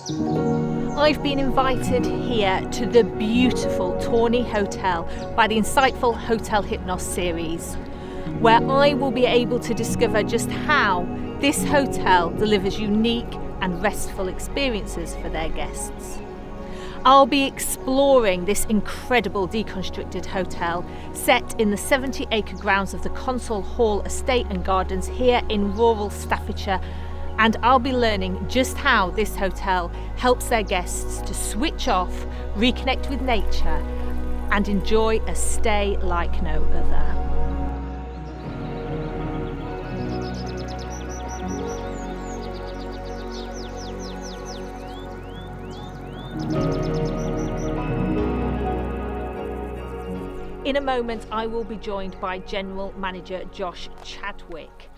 I've been invited here to the beautiful Tawny Hotel by the insightful Hotel Hypnos series, where I will be able to discover just how this hotel delivers unique and restful experiences for their guests. I'll be exploring this incredible deconstructed hotel set in the 70-acre grounds of the Console Hall Estate and Gardens here in rural Staffordshire, and I'll be learning just how this hotel helps their guests to switch off, reconnect with nature, and enjoy a stay like no other. In a moment, I will be joined by General Manager Josh Chadwick,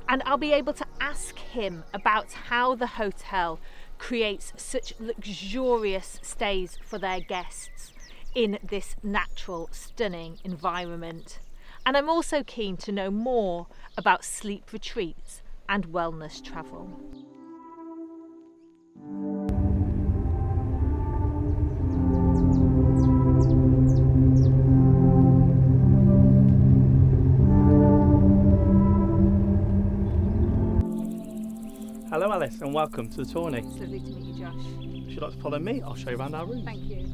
and I'll be able to ask him about how the hotel creates such luxurious stays for their guests in this natural, stunning environment. And I'm also keen to know more about sleep retreats and wellness travel. Hello Alice and welcome to the Tawny. It's lovely to meet you, Josh. If you'd like to follow me, I'll show you around our room. Thank you.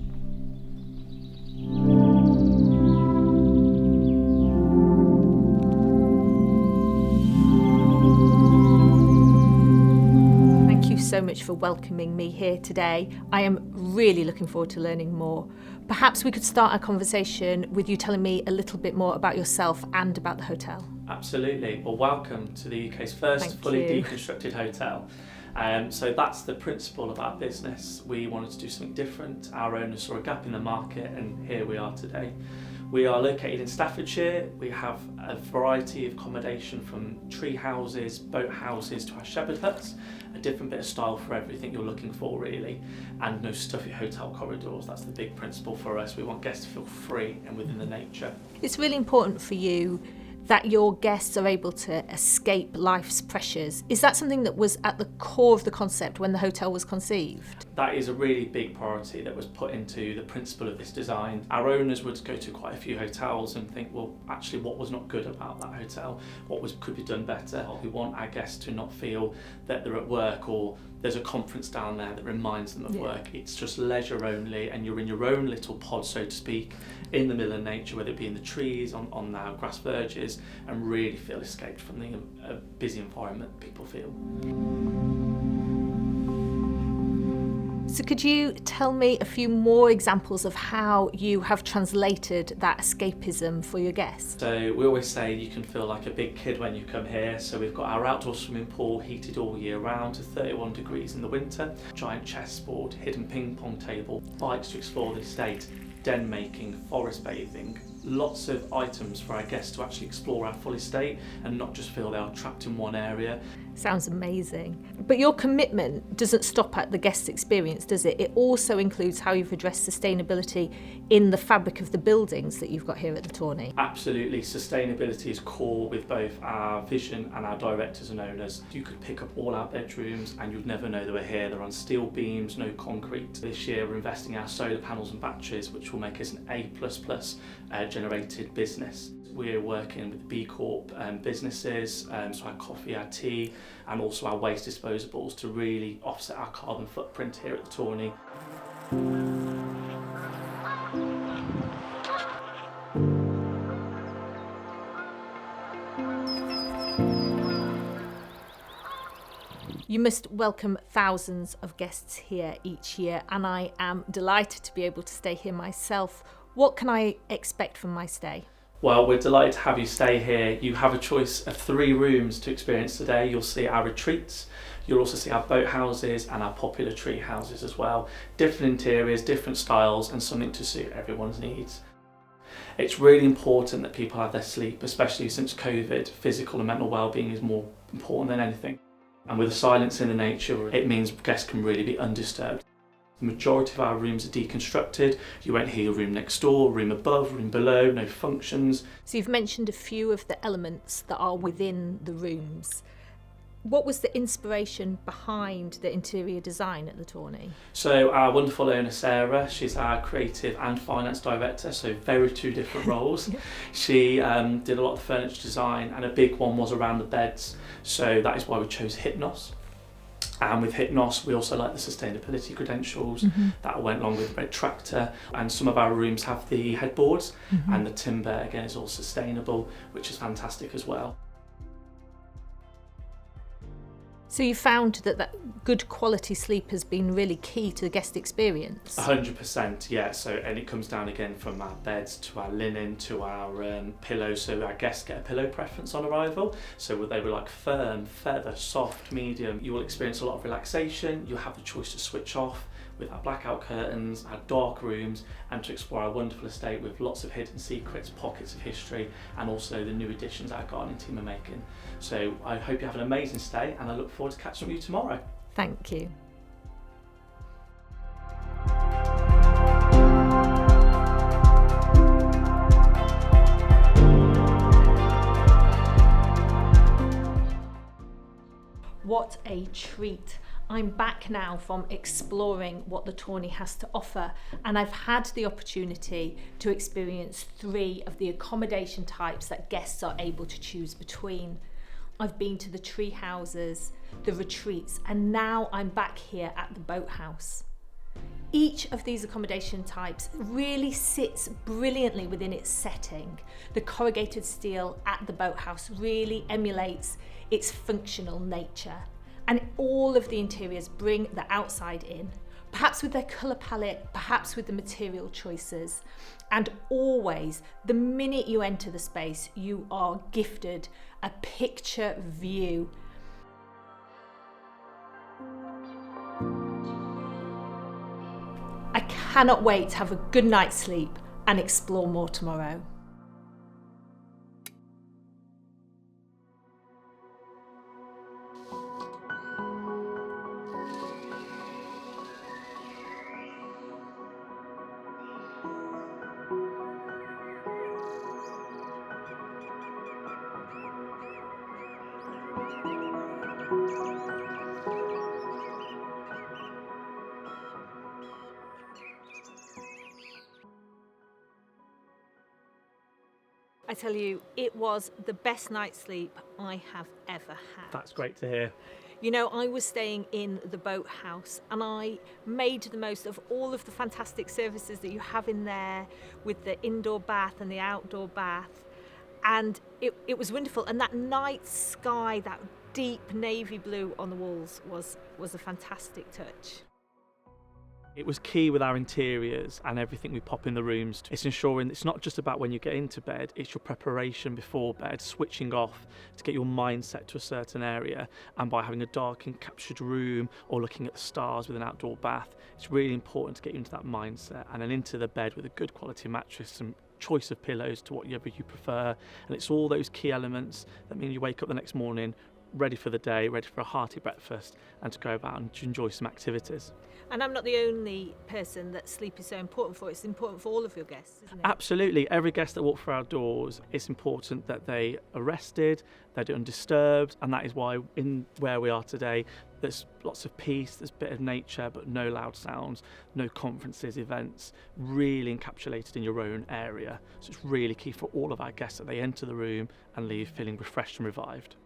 Thank you so much for welcoming me here today. I am really looking forward to learning more. Perhaps we could start our conversation with you telling me a little bit more about yourself and about the hotel. Absolutely. Well, welcome to the UK's first Thank fully you. deconstructed hotel. So that's the principle of our business. We wanted to do something different. Our owners saw a gap in the market and here we are today. We are located in Staffordshire. We have a variety of accommodation from tree houses, boat houses to our shepherd huts, a different bit of style for everything you're looking for really, and no stuffy hotel corridors. That's the big principle for us. We want guests to feel free and within the nature. It's really important for you that your guests are able to escape life's pressures. Is that something that was at the core of the concept when the hotel was conceived? That is a really big priority that was put into the principle of this design. Our owners would go to quite a few hotels and think, well, actually what was not good about that hotel? What could be done better? We want our guests to not feel that they're at work or there's a conference down there that reminds them of work. It's just leisure only and you're in your own little pod, so to speak, in the middle of nature, whether it be in the trees, on our grass verges, and really feel escaped from the busy environment people feel. So could you tell me a few more examples of how you have translated that escapism for your guests? So we always say you can feel like a big kid when you come here. So we've got our outdoor swimming pool heated all year round to 31 degrees in the winter, giant chessboard, hidden ping pong table, bikes to explore the estate, den making, forest bathing, lots of items for our guests to actually explore our full estate and not just feel they are trapped in one area. Sounds amazing. But your commitment doesn't stop at the guest experience, does it? It also includes how you've addressed sustainability in the fabric of the buildings that you've got here at the Tawny. Absolutely, sustainability is core with both our vision and our directors and owners. You could pick up all our bedrooms and you'd never know they were here. They're on steel beams, no concrete. This year we're investing in our solar panels and batteries, which will make us an A++ generated business. We're working with B Corp businesses, so our coffee, our tea, and also our waste disposables to really offset our carbon footprint here at the Tawny. You must welcome thousands of guests here each year, and I am delighted to be able to stay here myself. What can I expect from my stay? Well, we're delighted to have you stay here. You have a choice of 3 rooms to experience today. You'll see our retreats, you'll also see our boat houses and our popular tree houses as well. Different interiors, different styles, and something to suit everyone's needs. It's really important that people have their sleep, especially since COVID. Physical and mental well-being is more important than anything. And with the silence in the nature, it means guests can really be undisturbed. The majority of our rooms are deconstructed. You won't hear your room next door, room above, room below, no functions. So you've mentioned a few of the elements that are within the rooms. what was the inspiration behind the interior design at the Tawny? So our wonderful owner Sarah, she's our creative and finance director, so very two different roles. She did a lot of the furniture design, and a big one was around the beds, so that is why we chose Hypnos. And with Hypnos, we also like the sustainability credentials that went along with the red tractor. And some of our rooms have the headboards, and the timber again is all sustainable, which is fantastic as well. So you found that good quality sleep has been really key to the guest experience? 100%, yeah. So, and it comes down again from our beds to our linen to our pillows. So our guests get a pillow preference on arrival. So they were like firm, feather, soft, medium. You will experience a lot of relaxation. You'll have the choice to switch off with our blackout curtains, our dark rooms, and to explore our wonderful estate with lots of hidden secrets, pockets of history, and also the new additions our gardening team are making. So I hope you have an amazing stay, and I look forward to catching up with you tomorrow. Thank you. What a treat. I'm back now from exploring what the Tawny has to offer, and I've had the opportunity to experience 3 of the accommodation types that guests are able to choose between. I've been to the tree houses, the retreats, and now I'm back here at the boathouse. Each of these accommodation types really sits brilliantly within its setting. The corrugated steel at the boathouse really emulates its functional nature. And all of the interiors bring the outside in, perhaps with their colour palette, perhaps with the material choices. And always, the minute you enter the space, you are gifted a picture view. I cannot wait to have a good night's sleep and explore more tomorrow. I tell you, it was the best night's sleep I have ever had. That's great to hear. You know, I was staying in the boathouse and I made the most of all of the fantastic services that you have in there with the indoor bath and the outdoor bath. And it was wonderful. And that night sky, that deep navy blue on the walls was a fantastic touch. It was key with our interiors and everything we pop in the rooms. It's ensuring it's not just about when you get into bed, it's your preparation before bed, switching off to get your mind set to a certain area. And by having a dark and captured room or looking at the stars with an outdoor bath, it's really important to get you into that mindset and then into the bed with a good quality mattress and choice of pillows to whatever you prefer. And it's all those key elements that mean you wake up the next morning ready for the day, ready for a hearty breakfast and to go about and to enjoy some activities. And I'm not the only person that sleep is so important for. It's important for all of your guests, isn't it? Absolutely. Every guest that walks through our doors, it's important that they are rested, they're undisturbed, and that is why in where we are today, there's lots of peace, there's a bit of nature, but no loud sounds, no conferences, events, really encapsulated in your own area. So it's really key for all of our guests that they enter the room and leave feeling refreshed and revived.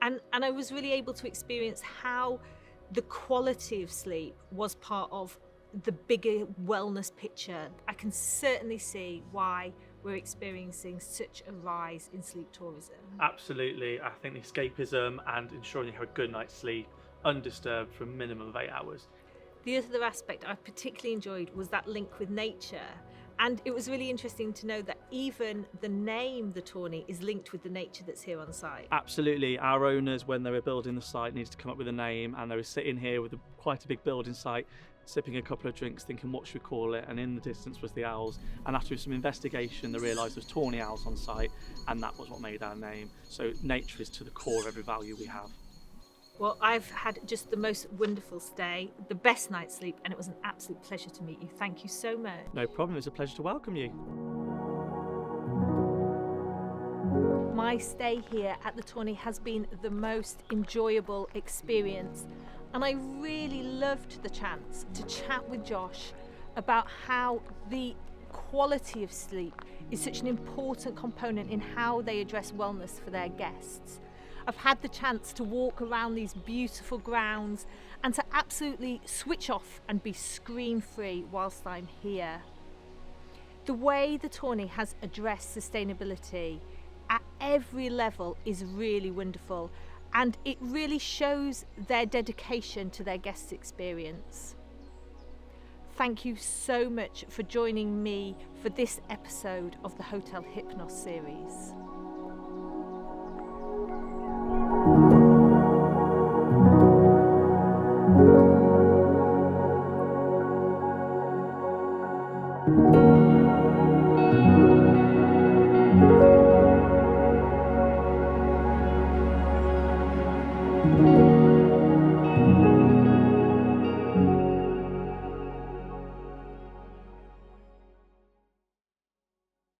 And I was really able to experience how the quality of sleep was part of the bigger wellness picture. I can certainly see why we're experiencing such a rise in sleep tourism. Absolutely. I think the escapism and ensuring you have a good night's sleep, undisturbed for a minimum of 8 hours. The other aspect I particularly enjoyed was that link with nature. And it was really interesting to know that even the name, the Tawny, is linked with the nature that's here on site. Absolutely. Our owners, when they were building the site, needed to come up with a name, and they were sitting here with quite a big building site, sipping a couple of drinks, thinking, what should we call it? And in the distance was the owls. And after some investigation, they realised there was tawny owls on site, and that was what made our name. So nature is to the core of every value we have. Well, I've had just the most wonderful stay, the best night's sleep, and it was an absolute pleasure to meet you. Thank you so much. No problem. It's a pleasure to welcome you. my stay here at the Tawny has been the most enjoyable experience, and I really loved the chance to chat with Josh about how the quality of sleep is such an important component in how they address wellness for their guests. I've had the chance to walk around these beautiful grounds and to absolutely switch off and be screen free whilst I'm here. The way the Tawny has addressed sustainability at every level is really wonderful, and it really shows their dedication to their guest experience. Thank you so much for joining me for this episode of the Hotel Hypnos series.